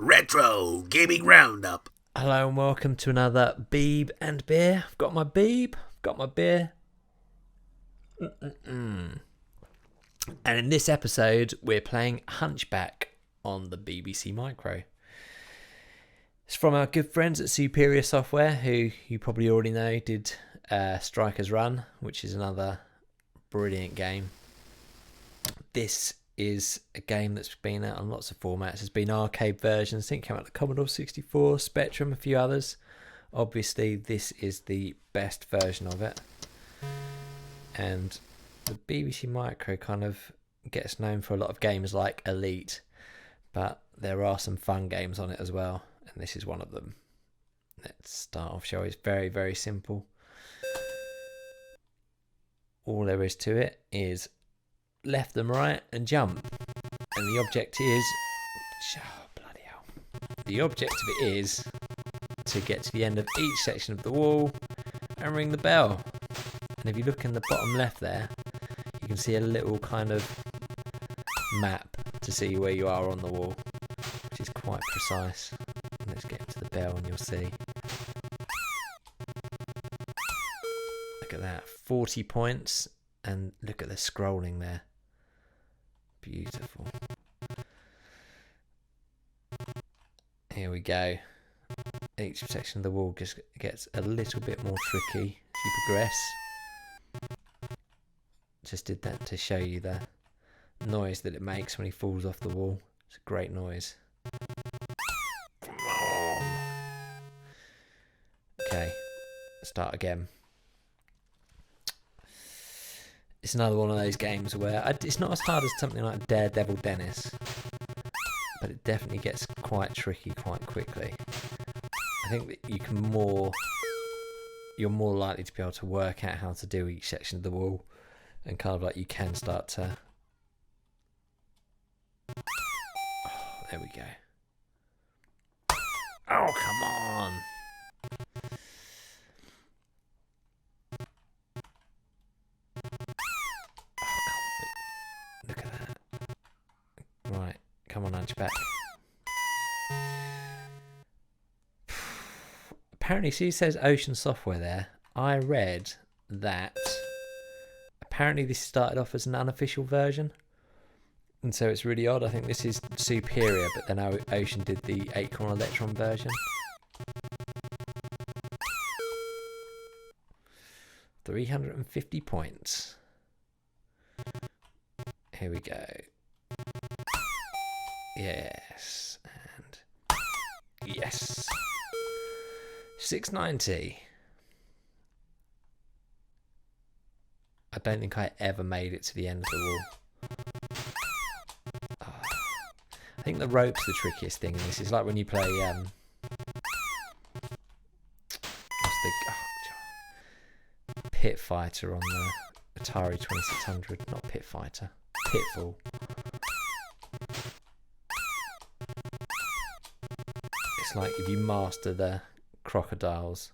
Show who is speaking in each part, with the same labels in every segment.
Speaker 1: Retro Gaming Roundup.
Speaker 2: Hello and welcome to another Beeb and Beer. I've got my Beeb, I've got my beer. And in this episode, we're playing Hunchback on the BBC Micro. It's from our good friends at Superior Software, who you probably already know did Striker's Run, which is another brilliant game. This is a game that's been out on lots of formats. There's been arcade versions. I think it came out on the Commodore 64, Spectrum, a few others. Obviously, this is the best version of it. And the BBC Micro kind of gets known for a lot of games like Elite, but there are some fun games on it as well, and this is one of them. Let's start off, shall we? It's very, very simple. All there is to it is left and right and jump, and the object is bloody hell. The object of it is to get to the end of each section of the wall and ring the bell. And if you look in the bottom left there, you can see a little kind of map to see where you are on the wall, which is quite precise. Let's get to the bell and you'll see. Look at that, 40 points, and look at the scrolling there. Beautiful. Here we go. Each section of the wall just gets a little bit more tricky as you progress. Just did that to show you the noise that it makes when he falls off the wall. It's a great noise. Okay, start again. It's another one of those games where it's not as hard as something like Daredevil Dennis, but it definitely gets quite tricky quite quickly. I think that you're more likely to be able to work out how to do each section of the wall, and kind of like you can start to. Oh, there we go. Oh, come on. Look at that. Right, come on, Hunchback. Apparently, she says Ocean Software there. I read that apparently this started off as an unofficial version, and so it's really odd. I think this is Superior, but then Ocean did the Acorn Electron version. 350 points. Here we go. Yes, and yes. 690. I don't think I ever made it to the end of the wall. Oh. I think the rope's the trickiest thing in this. It's like when you play Pit Fighter on the Atari 2600, not Pit Fighter, Pitfall. It's like if you master the crocodiles,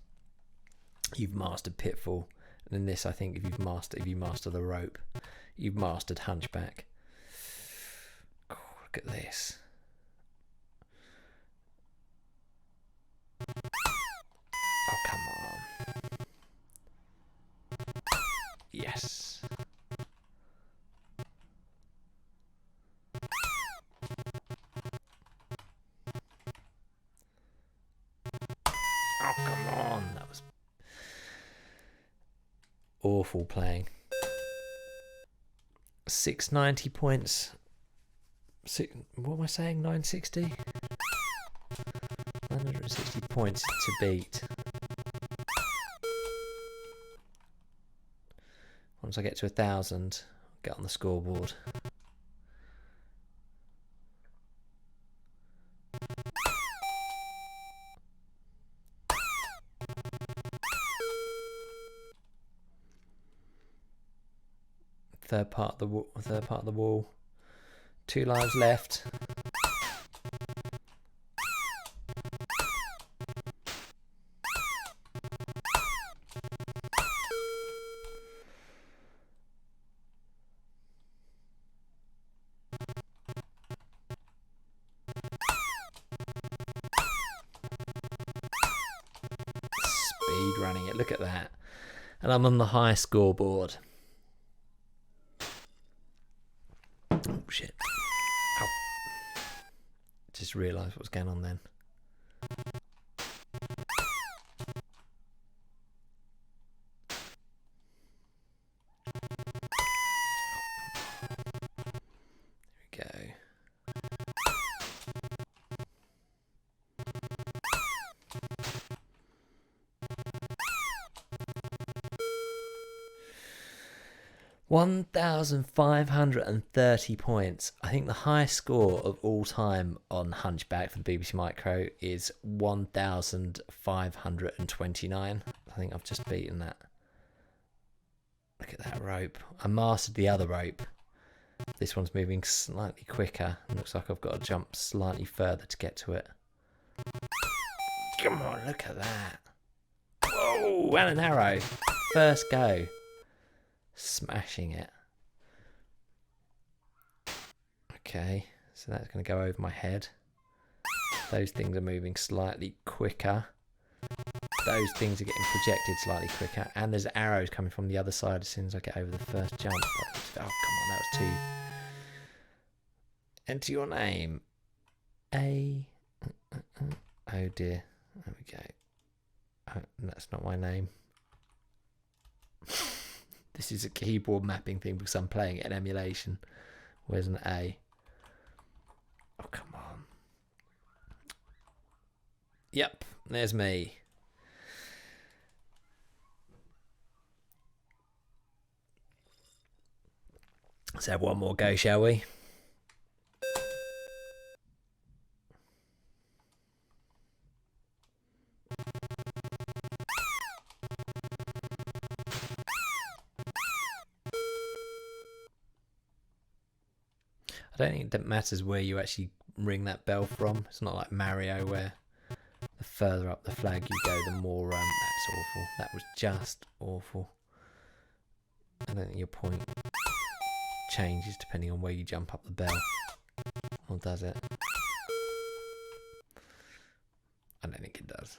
Speaker 2: you've mastered Pitfall, and in this, I think if you master the rope, you've mastered Hunchback. Oh, look at this. Oh, come on. Yes. Oh, come on. That was awful playing. 690 points. What am I saying? 960? 960 points to beat. Once I get to 1,000, I'll get on the scoreboard. Third part of the wall. 2 lives left. running it. Look at that. And I'm on the high scoreboard. Oh, shit. Ow. Just realised what's going on then. There we go. 1,530 points. I think the highest score of all time on Hunchback for the BBC Micro is 1,529. I think I've just beaten that. Look at that rope. I mastered the other rope. This one's moving slightly quicker. Looks like I've got to jump slightly further to get to it. Come on, look at that. Whoa, and an arrow. First go. Smashing it. Okay, so that's going to go over my head. Those things are moving slightly quicker. Those things are getting projected slightly quicker. And there's arrows coming from the other side as soon as I get over the first jump. Oh, come on, that was 2. Enter your name. A. Oh dear. There we go. Oh, that's not my name. This is a keyboard mapping thing because I'm playing it in emulation. Where's an A? Oh, come on. Yep, there's me. Let's have one more go, shall we? I don't think it matters where you actually ring that bell from. It's not like Mario where the further up the flag you go, the more... that's awful. That was just awful. I don't think your point changes depending on where you jump up the bell. Or does it? I don't think it does.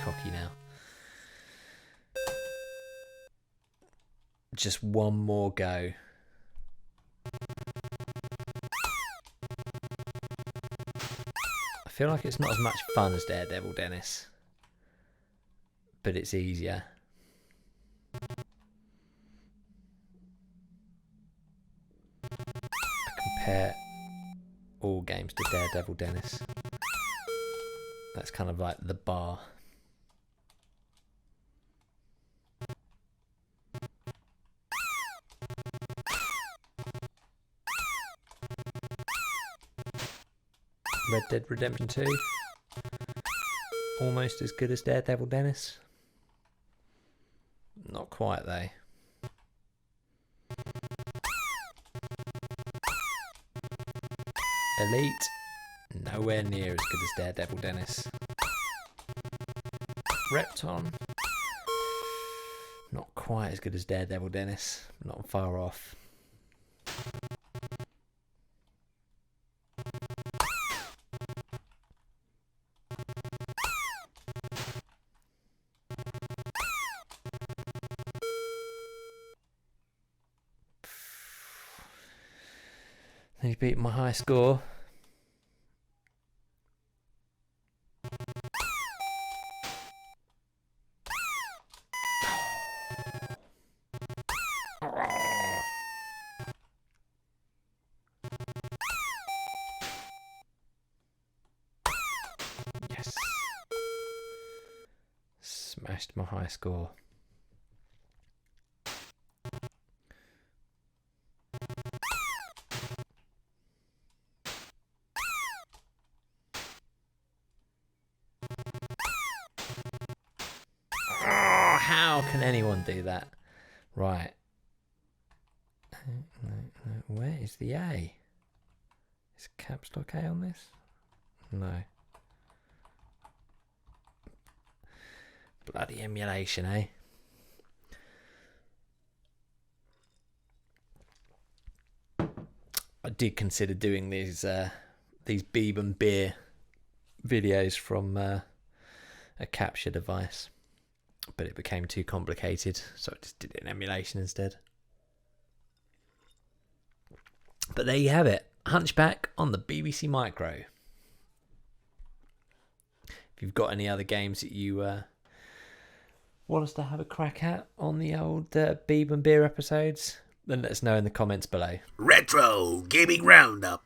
Speaker 2: Cocky now. Just one more go. I feel like it's not as much fun as Daredevil Dennis, but it's easier. I compare all games to Daredevil Dennis. That's kind of like the bar. Red Dead Redemption 2. Almost as good as Daredevil Dennis. Not quite though. Elite. Nowhere near as good as Daredevil Dennis. Repton. Not quite as good as Daredevil Dennis. Not far off. He beat my high score. Yes. Smashed my high score. How can anyone do that? Right. Where is the A? Is caps lock A on this? No. Bloody emulation, eh? I did consider doing these Beeb and beer videos from a capture device, but it became too complicated, so I just did it in emulation instead. But there you have it, Hunchback on the BBC Micro. If you've got any other games that you want us to have a crack at on the old Beeb and beer episodes, then let us know in the comments below.
Speaker 1: Retro Gaming Roundup.